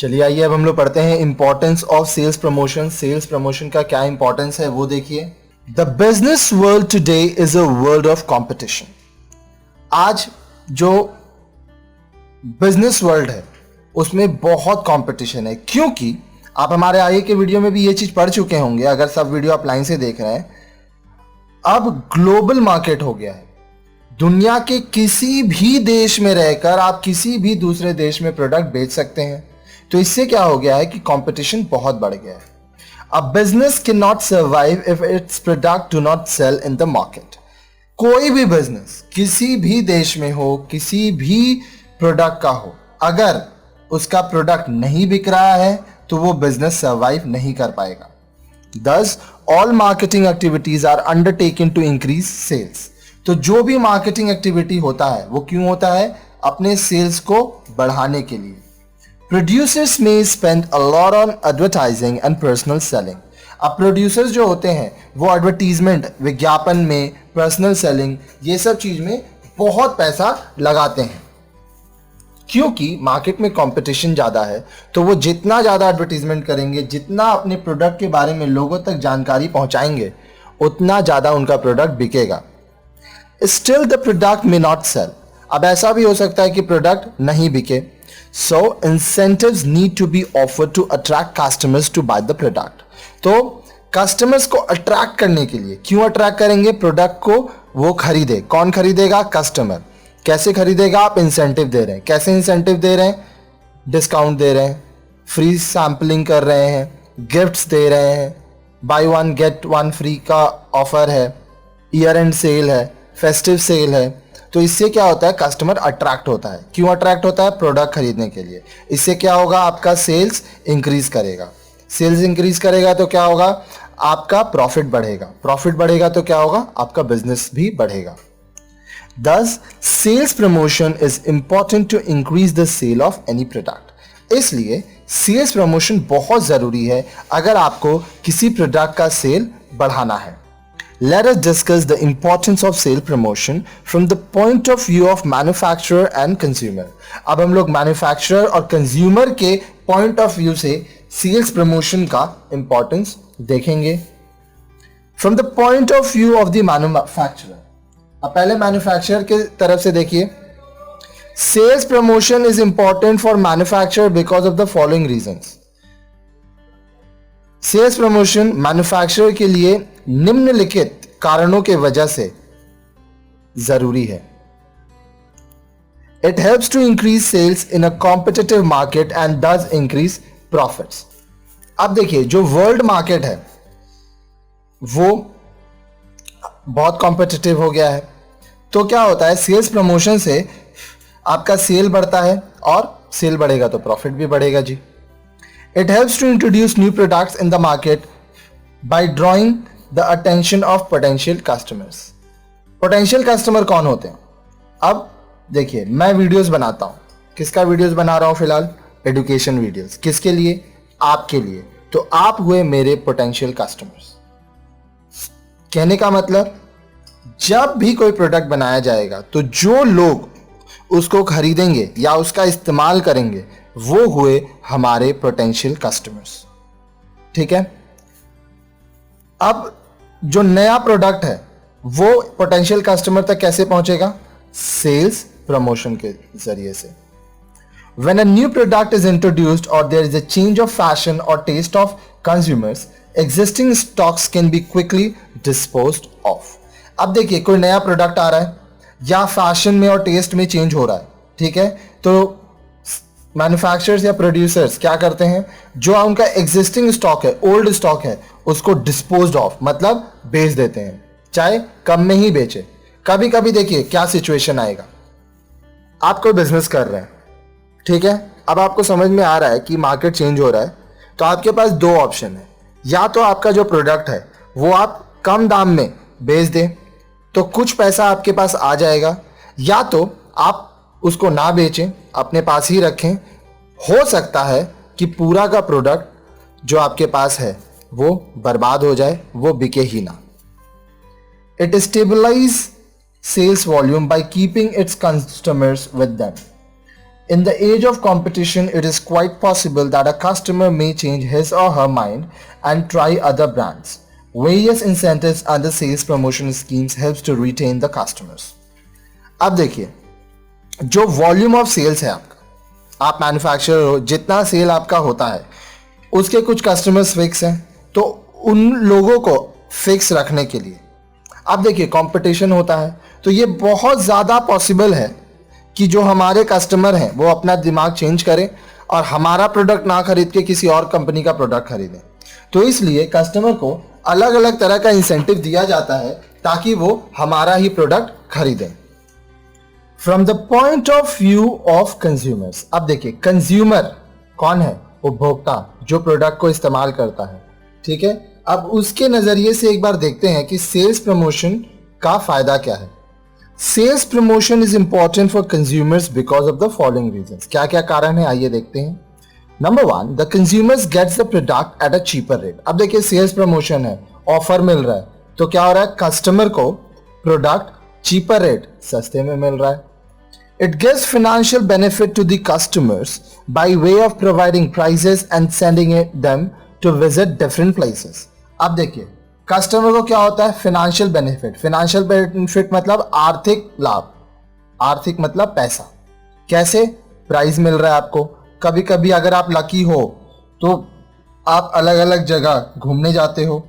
चलिए आइए अब हम लोग पढ़ते हैं importance of sales promotion. Sales promotion का क्या इंपॉर्टेंस है वो देखिए। The business world today is a world of competition. आज जो बिजनेस वर्ल्ड है उसमें बहुत कंपटीशन है, क्योंकि आप हमारे आगे के वीडियो में भी ये चीज पढ़ चुके होंगे अगर सब वीडियो आप लाइन से देख रहे हैं। अब ग्लोबल मार्केट हो गया है। दुनिया के किसी भी देश में रहकर आप किसी भी दूसरे देश में प्रोडक्ट बेच सकते हैं। तो इससे क्या हो गया है कि कंपटीशन बहुत बढ़ गया है। A business can not survive if its product do not sell in the market. कोई भी बिजनेस किसी भी देश में हो, किसी भी प्रोडक्ट का हो, अगर उसका प्रोडक्ट नहीं बिक रहा है तो वो बिजनेस सर्वाइव नहीं कर पाएगा। Thus, all marketing activities are undertaken to increase sales. तो जो भी मार्केटिंग एक्टिविटी होता है वो क्यों होता है? अपने सेल्स को बढ़ाने के लिए। Producers may spend a lot on advertising and personal selling. अब प्रोड्यूसर्स जो होते हैं वो एडवर्टीजमेंट, विज्ञापन में, पर्सनल सेलिंग, ये सब चीज में बहुत पैसा लगाते हैं, क्योंकि मार्केट में कंपटीशन ज़्यादा है। तो वो जितना ज़्यादा एडवर्टीजमेंट करेंगे, जितना अपने प्रोडक्ट के बारे में लोगों तक जानकारी पहुंचाएंगे, उतना ज़्यादा उनका प्रोडक्ट बिकेगा। Still the product may not sell. अब ऐसा भी हो सकता है कि प्रोडक्ट नहीं बिके। So incentives need to be offered to attract customers to buy the product. तो कस्टमर्स को अट्रैक्ट करने के लिए, क्यों अट्रैक्ट करेंगे? प्रोडक्ट को वो खरीदे। कौन खरीदेगा? कस्टमर। कैसे खरीदेगा? आप इंसेंटिव दे रहे हैं। कैसे इंसेंटिव दे रहे हैं? डिस्काउंट दे रहे हैं, फ्री सैम्पलिंग कर रहे हैं, गिफ्ट्स दे रहे हैं, by one get one free का ऑफर है, ईयर एंड सेल है, फेस्टिव सेल है। तो इससे क्या होता है? कस्टमर अट्रैक्ट होता है। क्यों अट्रैक्ट होता है? प्रोडक्ट खरीदने के लिए। इससे क्या होगा? आपका सेल्स इंक्रीज करेगा। सेल्स इंक्रीज करेगा तो क्या होगा? आपका प्रॉफिट बढ़ेगा। प्रॉफिट बढ़ेगा तो क्या होगा? आपका बिजनेस भी बढ़ेगा। Thus, sales promotion is important to increase the sale of any product. इसलिए सेल्स प्रमोशन बहुत जरूरी है अगर आपको किसी प्रोडक्ट का सेल बढ़ाना है। Let us discuss the importance of sale promotion from the point of view of manufacturer and consumer. अब हम लोग मैन्युफैक्चरर और कंज्यूमर के पॉइंट ऑफ व्यू से सेल्स प्रमोशन का इंपॉर्टेंस देखेंगे। From the point of view of the manufacturer, अब पहले मैन्युफैक्चरर के तरफ से देखिए। Sales promotion is important for manufacturer because of the following reasons. Sales promotion manufacturer के लिए निम्नलिखित कारणों के वजह से जरूरी है। It helps to increase sales in a competitive market and does increase profits. अब देखिए, जो वर्ल्ड मार्केट है वो बहुत कॉम्पिटिटिव हो गया है। तो क्या होता है? सेल्स प्रमोशन से आपका सेल बढ़ता है और सेल बढ़ेगा तो प्रॉफिट भी बढ़ेगा जी। It helps to introduce new products in the market by drawing the attention of potential customers. Potential customer कौन होते हैं? अब देखिए, मैं वीडियोस बनाता हूं। किसका वीडियोस बना रहा हूं फिलहाल? Education videos. किसके लिए? आपके लिए। तो आप हुए मेरे पोटेंशियल कस्टमर्स। कहने का मतलब, जब भी कोई प्रोडक्ट बनाया जाएगा तो जो लोग उसको खरीदेंगे या उसका इस्तेमाल करेंगे वो हुए हमारे पोटेंशियल कस्टमर्स। ठीक है। अब जो नया प्रोडक्ट है वो पोटेंशियल कस्टमर तक कैसे पहुंचेगा? सेल्स प्रमोशन के जरिए से। When a new product is introduced or there is a change of fashion or taste of consumers, existing stocks can be quickly disposed of. अब देखिए, कोई नया प्रोडक्ट आ रहा है या फैशन में और टेस्ट में चेंज हो रहा है, ठीक है, तो मैन्युफैक्चरर्स या प्रोड्यूसर्स क्या करते हैं? जो उनका एग्जिस्टिंग स्टॉक है, ओल्ड स्टॉक है, उसको डिस्पोज्ड ऑफ मतलब बेच देते हैं, चाहे कम में ही बेचे। कभी कभी देखिए क्या सिचुएशन आएगा। आप कोई बिजनेस कर रहे हैं, ठीक है, अब आपको समझ में आ रहा है कि मार्केट चेंज हो रहा है, तो आपके पास दो ऑप्शन है। या तो आपका जो प्रोडक्ट है वो आप कम दाम में बेच दें तो कुछ पैसा आपके पास आ जाएगा, या तो आप उसको ना बेचें, अपने पास ही रखें। हो सकता है कि पूरा का प्रोडक्ट जो आपके पास है वो बर्बाद हो जाए, वो बिके ही ना। It stabilize sales volume by keeping its customers with them. In the age of competition, it is quite possible that a customer may change his or her mind and try other brands. Various incentives and the sales promotion schemes helps to retain the customers. अब देखिए, जो volume of sales है आपका, आप manufacturer हो, जितना cell आपका होता है उसके कुछ कस्टमर्स फिक्स हैं, तो उन लोगों को फिक्स रखने के लिए अब देखिए कंपटीशन होता है, तो ये बहुत ज़्यादा पॉसिबल है कि जो हमारे कस्टमर हैं वो अपना दिमाग चेंज करें और हमारा प्रोडक्ट ना खरीद के किसी और कंपनी का प्रोडक्ट खरीदें। तो इसलिए कस्टमर को अलग अलग तरह का इंसेंटिव दिया जाता है ताकि वो हमारा ही प्रोडक्ट खरीदें। From the point of view of consumers, अब देखिए कंज्यूमर कौन है? उपभोक्ता, जो प्रोडक्ट को इस्तेमाल करता है, ठीक है। अब उसके नजरिए से एक बार देखते हैं कि सेल्स प्रमोशन का फायदा क्या है। Sales promotion is important for consumers because of the following reasons. क्या क्या कारण है, आइए देखते हैं। Number 1, the consumers gets the product at a cheaper rate. अब देखिए सेल्स प्रमोशन है, ऑफर मिल रहा है, तो क्या हो रहा है, कस्टमर को प्रोडक्ट चीपर रेट, सस्ते में मिल रहा है। It gives financial benefit to the customers by way of providing prices and sending them to visit different places. अब देखिए कस्टमर को क्या होता है, फाइनेंशियल बेनिफिट। फाइनेंशियल बेनिफिट मतलब आर्थिक लाभ, आर्थिक मतलब पैसा। कैसे? प्राइस मिल रहा है आपको। कभी कभी अगर आप लकी हो तो आप अलग अलग जगह घूमने जाते हो।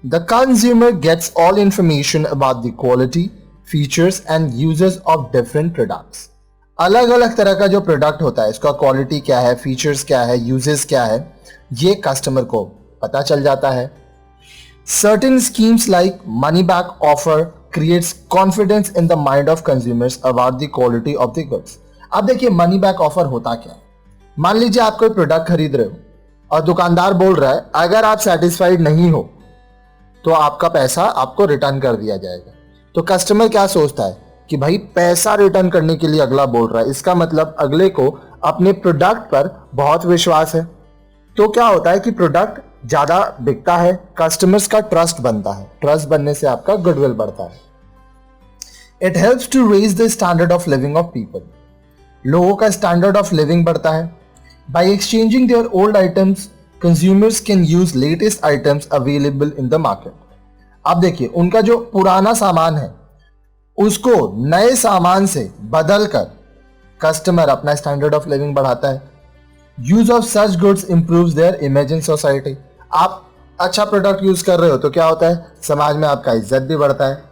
The consumer gets all information about the quality, features and uses of different products. अलग अलग तरह का जो प्रोडक्ट होता है, इसका क्वालिटी क्या है, फीचर्स क्या है, यूजेस क्या है, ये कस्टमर को पता चल जाता है। Certain schemes like money back offer creates confidence in the mind of consumers about the quality of the goods. अब देखिए मनी बैक ऑफर होता क्या है। मान लीजिए आप कोई प्रोडक्ट खरीद रहे हो और दुकानदार बोल रहा है अगर आप सेटिस्फाइड नहीं हो तो आपका पैसा आपको रिटर्न कर दिया जाएगा। तो कस्टमर क्या सोचता है कि भाई पैसा रिटर्न करने के लिए अगला बोल रहा है, इसका मतलब अगले को अपने प्रोडक्ट पर बहुत विश्वास है। तो क्या होता है कि प्रोडक्ट ज्यादा बिकता है, कस्टमर्स का ट्रस्ट बनता है, ट्रस्ट बनने से आपका गुडविल बढ़ता है। It helps to raise the standard of living of people. लोगों का स्टैंडर्ड ऑफ लिविंग बढ़ता है। By exchanging their old items consumers can use latest items available in the market. अब देखिए उनका जो पुराना सामान है उसको नए सामान से बदलकर कस्टमर अपना स्टैंडर्ड ऑफ लिविंग बढ़ाता है। Use of such goods improves there image in society. आप अच्छा प्रोडक्ट यूज कर रहे हो तो क्या होता है, समाज में आपका इज्जत भी बढ़ता है।